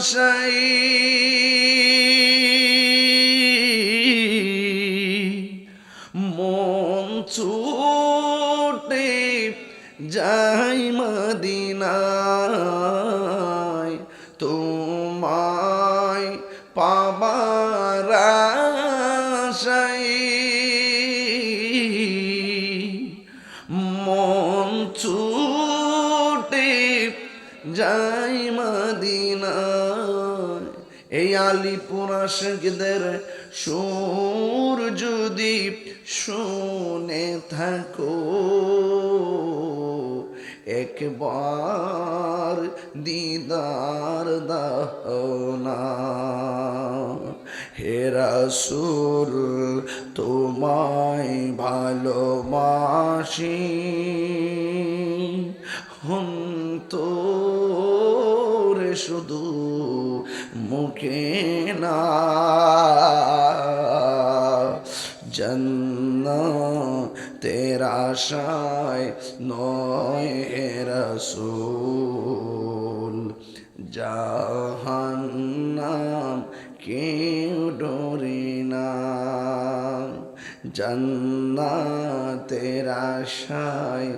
আশাই মন ছুটে যাই মদিনায় তোমায় পাবার আশায় মন ছুটে যাই মদিনায়। এই আলিপুর আশিকদের সুর যদি শুনে থাকো একবার দিদার দাও না। হে রাসূল তোমায় ভালোবাসি অন্তরে শুধু মুখে না। জান্নাতের আশায় নয় হে রাসূল জাহান্নাম কেউ ডরে না। জান্নাতের আশায়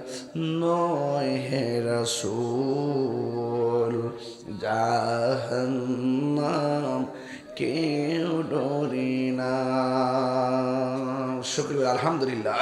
নয় হে রাসূল জাহান্নাম কেউ ডরে না। শুকরিয়া আলহামদুলিল্লাহ।